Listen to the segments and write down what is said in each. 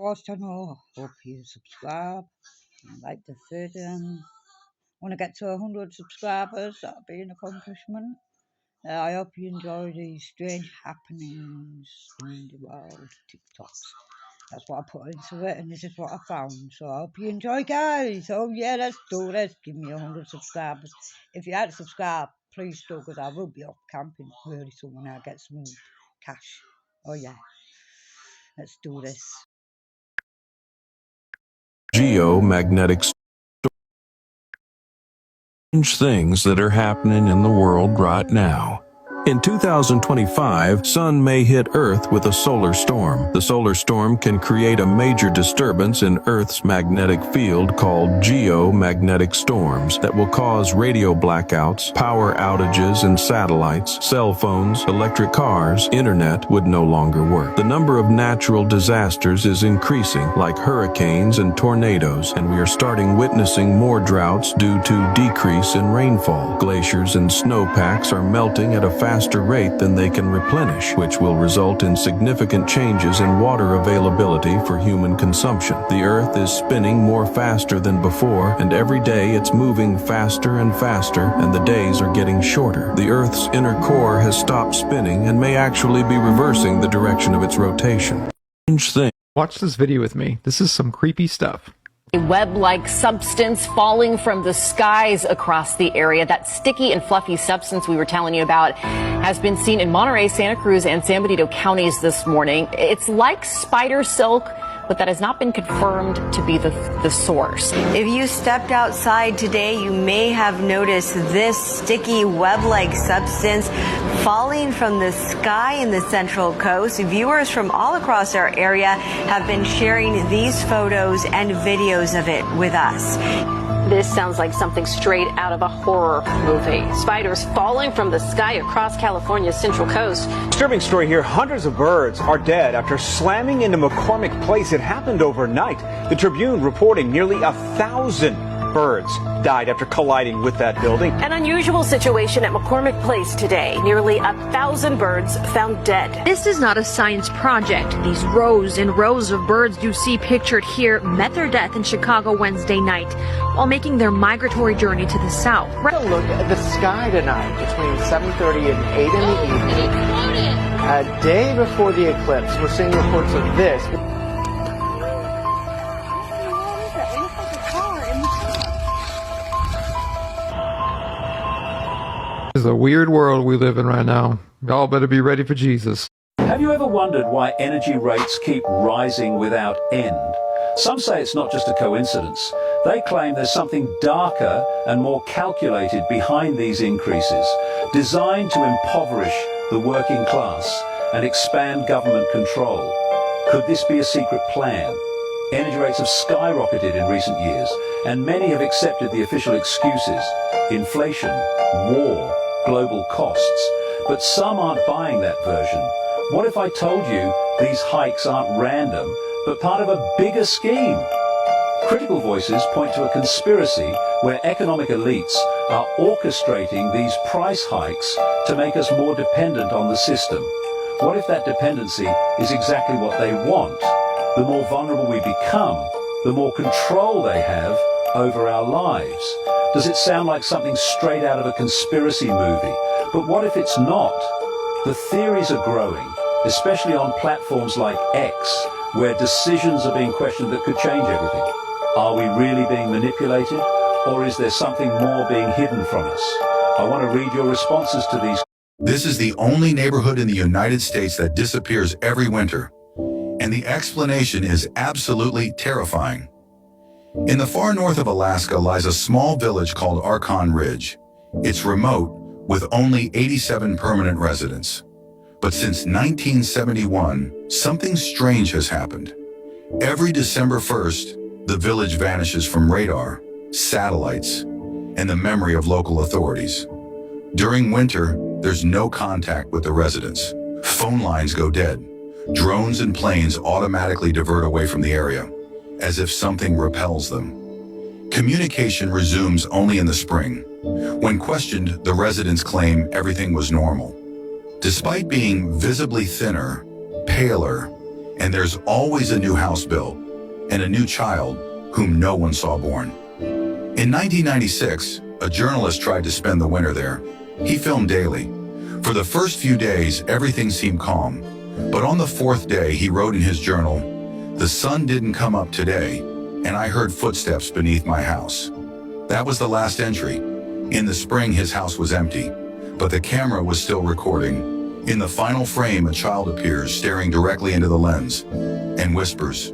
Wars channel. I hope you subscribe and like the video. Want to get to 100 subscribers, that'll be an accomplishment. I hope you enjoy these strange happenings in the world, TikToks. That's what I put into it, and this is what I found. So I hope you enjoy, guys. Oh yeah, let's do this. Give me 100 subscribers. If you hadn't subscribed, please do, because I will be off camping really soon when I get some cash. Oh yeah, let's do this. Geomagnetic strange things that are happening in the world right now. In 2025, Sun may hit Earth with a solar storm. The solar storm can create a major disturbance in Earth's magnetic field called geomagnetic storms that will cause radio blackouts, power outages in satellites, cell phones, electric cars, internet would no longer work. The number of natural disasters is increasing, like hurricanes and tornadoes, and we are starting witnessing more droughts due to decrease in rainfall. Glaciers and snowpacks are melting at a faster rate than they can replenish, which will result in significant changes in water availability for human consumption. The Earth is spinning more faster than before, and every day it's moving faster and faster, and the days are getting shorter. The Earth's inner core has stopped spinning and may actually be reversing the direction of its rotation. Strange thing. Watch this video with me. This is some creepy stuff. A web-like substance falling from the skies across the area. That sticky and fluffy substance we were telling you about has been seen in Monterey, Santa Cruz, and San Benito counties this morning. It's like spider silk, but that has not been confirmed to be the source. If you stepped outside today, you may have noticed this sticky web-like substance falling from the sky in the Central Coast. Viewers from all across our area have been sharing these photos and videos of it with us. This sounds like something straight out of a horror movie. Spiders falling from the sky across California's Central Coast. Disturbing story here. Hundreds of birds are dead after slamming into McCormick Place. It happened overnight. The Tribune reporting nearly 1,000 birds died after colliding with that building. An unusual situation at McCormick Place today. Nearly 1,000 birds found dead. This is not a science project. These rows and rows of birds you see pictured here met their death in Chicago Wednesday night while making their migratory journey to the south. Take a look at the sky tonight between 7:30 and 8 in the evening. A day before the eclipse, we're seeing reports of this. This is a weird world we live in right now. Y'all better be ready for Jesus. Have you ever wondered why energy rates keep rising without end? Some say it's not just a coincidence. They claim there's something darker and more calculated behind these increases, designed to impoverish the working class and expand government control. Could this be a secret plan? Energy rates have skyrocketed in recent years, and many have accepted the official excuses: inflation, war, global costs. But some aren't buying that version. What if I told you these hikes aren't random, but part of a bigger scheme? Critical voices point to a conspiracy where economic elites are orchestrating these price hikes to make us more dependent on the system. What if that dependency is exactly what they want? The more vulnerable we become, the more control they have over our lives. Does it sound like something straight out of a conspiracy movie? But what if it's not? The theories are growing, especially on platforms like X, where decisions are being questioned that could change everything. Are we really being manipulated, or is there something more being hidden from us? I want to read your responses to these. This is the only neighborhood in the United States that disappears every winter, and the explanation is absolutely terrifying. In the far north of Alaska lies a small village called Archon Ridge. It's remote, with only 87 permanent residents. But since 1971, something strange has happened. Every December 1st, the village vanishes from radar, satellites, and the memory of local authorities. During winter, there's no contact with the residents. Phone lines go dead. Drones and planes automatically divert away from the area, as if something repels them. Communication resumes only in the spring. When questioned, the residents claim everything was normal. Despite being visibly thinner, paler, and there's always a new house built and a new child whom no one saw born. In 1996, a journalist tried to spend the winter there. He filmed daily. For the first few days, everything seemed calm. But on the fourth day, he wrote in his journal, "The sun didn't come up today, and I heard footsteps beneath my house." That was the last entry. In the spring, his house was empty, but the camera was still recording. In the final frame, a child appears, staring directly into the lens, and whispers,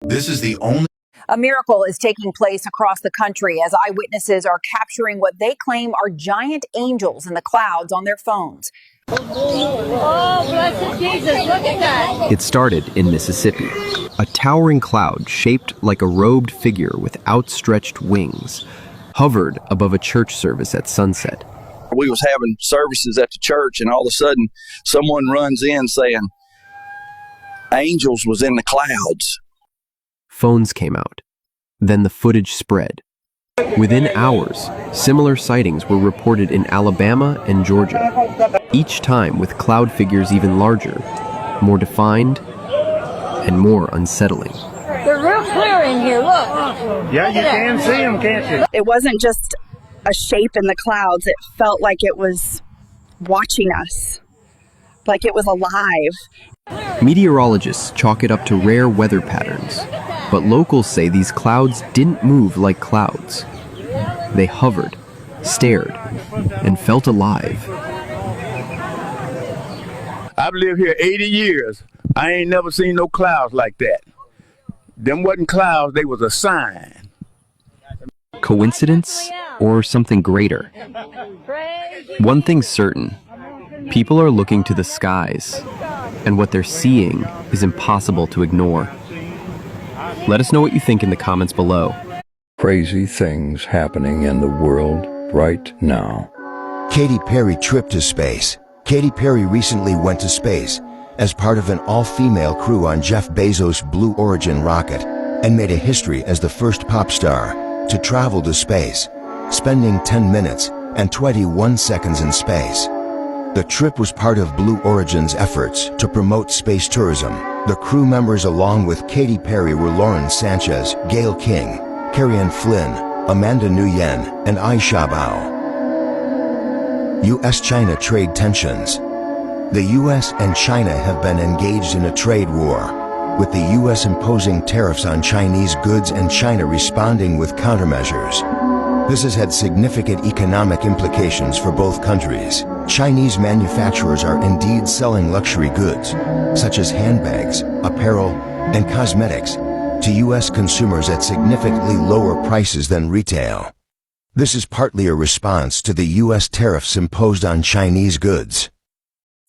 "This is the only..." A miracle is taking place across the country as eyewitnesses are capturing what they claim are giant angels in the clouds on their phones. Oh, blessed Jesus, look at that. It started in Mississippi. A towering cloud shaped like a robed figure with outstretched wings hovered above a church service at sunset. We was having services at the church, and all of a sudden someone runs in saying angels was in the clouds. Phones came out. Then the footage spread. Within hours, similar sightings were reported in Alabama and Georgia, each time with cloud figures even larger, more defined, and more unsettling. They're real clear in here, look. Yeah, you can see them, can't you? It wasn't just a shape in the clouds. It felt like it was watching us, like it was alive. Meteorologists chalk it up to rare weather patterns, but locals say these clouds didn't move like clouds. They hovered, stared, and felt alive. I've lived here 80 years. I ain't never seen no clouds like that. Them wasn't clouds, they was a sign. Coincidence or something greater? One thing's certain. People are looking to the skies, and what they're seeing is impossible to ignore. Let us know what you think in the comments below. Crazy things happening in the world right now. Katy Perry trip to space. Katy Perry recently went to space as part of an all-female crew on Jeff Bezos' Blue Origin rocket and made a history as the first pop star to travel to space, spending 10 minutes and 21 seconds in space. The trip was part of Blue Origin's efforts to promote space tourism. The crew members along with Katy Perry were Lauren Sanchez, Gayle King, Carrie-Anne Flynn, Amanda Nguyen, and Aisha Bao. U.S.-China trade tensions. The U.S. and China have been engaged in a trade war, with the U.S. imposing tariffs on Chinese goods and China responding with countermeasures. This has had significant economic implications for both countries. Chinese manufacturers are indeed selling luxury goods, such as handbags, apparel, and cosmetics, to U.S. consumers at significantly lower prices than retail. This is partly a response to the U.S. tariffs imposed on Chinese goods.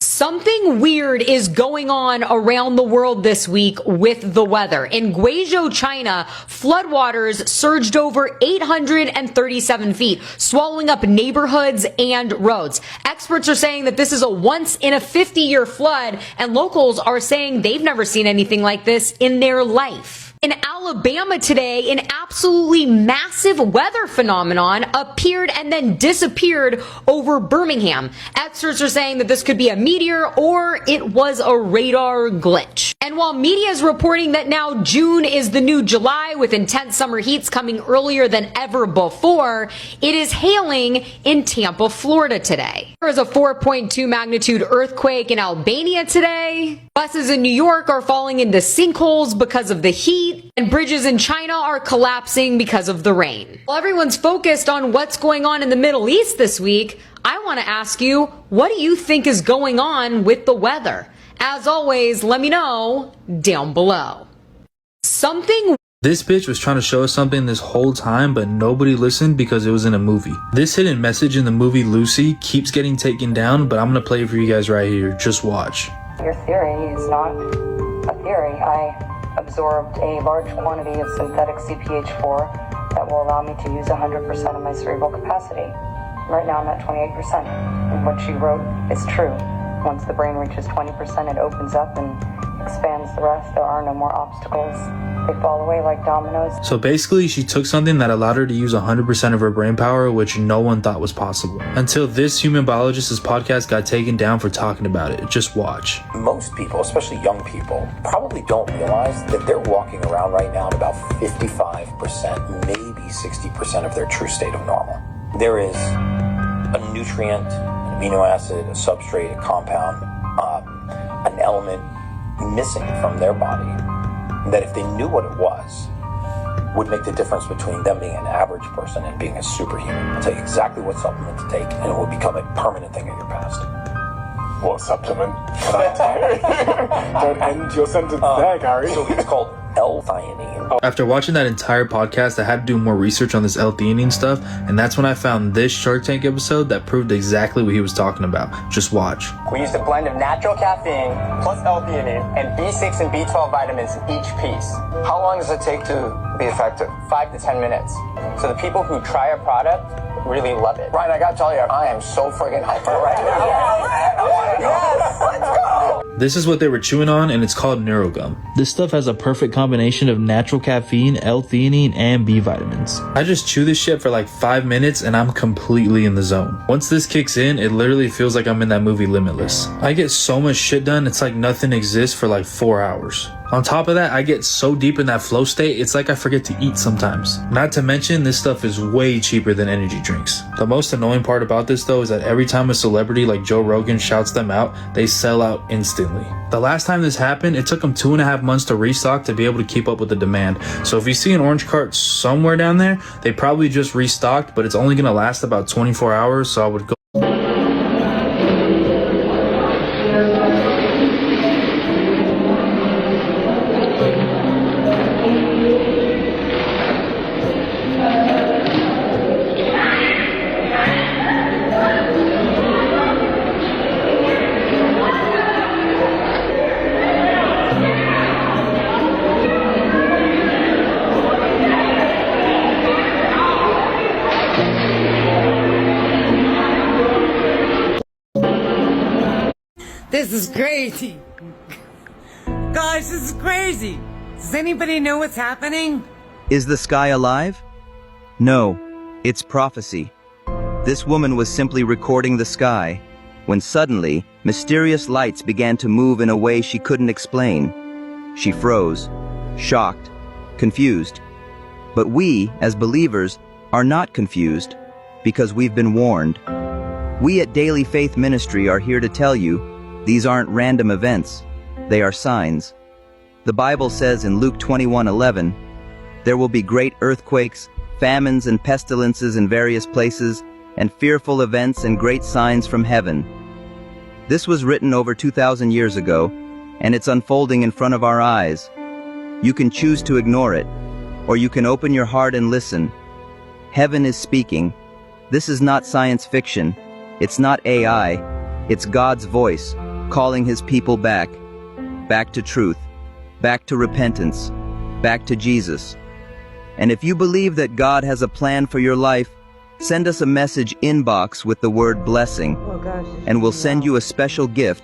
Something weird is going on around the world this week with the weather. In Guizhou, China, floodwaters surged over 837 feet, swallowing up neighborhoods and roads. Experts are saying that this is a once-in-a-50-year flood, and locals are saying they've never seen anything like this in their life. In Alabama today, an absolutely massive weather phenomenon appeared and then disappeared over Birmingham. Experts are saying that this could be a meteor or it was a radar glitch. And while media is reporting that now June is the new July with intense summer heats coming earlier than ever before, it is hailing in Tampa, Florida today. There is a 4.2 magnitude earthquake in Albania today. Buses in New York are falling into sinkholes because of the heat. And bridges in China are collapsing because of the rain. While everyone's focused on what's going on in the Middle East this week, I want to ask you, what do you think is going on with the weather? As always, let me know down below. This bitch was trying to show us something this whole time, but nobody listened because it was in a movie. This hidden message in the movie Lucy keeps getting taken down, but I'm gonna play it for you guys right here. Just watch. Your theory is not a theory. I absorbed a large quantity of synthetic CPH4 that will allow me to use 100% of my cerebral capacity. Right now I'm at 28%, and what she wrote is true. Once the brain reaches 20%, it opens up and expands the rest. There are no more obstacles. They fall away like dominoes. So basically, she took something that allowed her to use 100% of her brain power, which no one thought was possible. Until this human biologist's podcast got taken down for talking about it. Just watch. Most people, especially young people, probably don't realize that they're walking around right now at about 55%, maybe 60% of their true state of normal. There is a nutrient, an amino acid, a substrate, a compound, an element missing from their body that if they knew what it was, would make the difference between them being an average person and being a superhuman. I'll tell you exactly what supplement to take, and it will become a permanent thing in your past. What supplement? Can I take? Don't end your sentence there, Gary. So it's called L-theanine. After watching that entire podcast, I had to do more research on this L-theanine stuff, and that's when I found this Shark Tank episode that proved exactly what he was talking about. Just watch. We used a blend of natural caffeine plus L-theanine and B6 and B12 vitamins in each piece. How long does it take to be effective? 5 to 10 minutes. So the people who try our product really love it. Ryan, I gotta tell you, I am so friggin' hyper right now. Yes, let's go! This is what they were chewing on, and it's called NeuroGum. This stuff has a perfect combination of natural caffeine, L-theanine, and B vitamins. I just chew this shit for like 5 minutes, and I'm completely in the zone. Once this kicks in, it literally feels like I'm in that movie Limitless. I get so much shit done, it's like nothing exists for like 4 hours. On top of that, I get so deep in that flow state, it's like I forget to eat sometimes. Not to mention, this stuff is way cheaper than energy drinks. The most annoying part about this though is that every time a celebrity like Joe Rogan shouts them out, they sell out instantly. The last time this happened, it took them 2.5 months to restock to be able to keep up with the demand. So if you see an orange cart somewhere down there, they probably just restocked, but it's only gonna last about 24 hours, so I would go. This is crazy. Guys, this is crazy. Does anybody know what's happening? Is the sky alive? No, it's prophecy. This woman was simply recording the sky, when suddenly, mysterious lights began to move in a way she couldn't explain. She froze, shocked, confused. But we, as believers, are not confused, because we've been warned. We at Daily Faith Ministry are here to tell you, these aren't random events, they are signs. The Bible says in Luke 21:11, there will be great earthquakes, famines and pestilences in various places, and fearful events and great signs from heaven. This was written over 2,000 years ago, and it's unfolding in front of our eyes. You can choose to ignore it, or you can open your heart and listen. Heaven is speaking. This is not science fiction. It's not AI. It's God's voice, calling his people back to truth, back to repentance, back to Jesus. And if you believe that God has a plan for your life, send us a message inbox with the word blessing, and we'll send you a special gift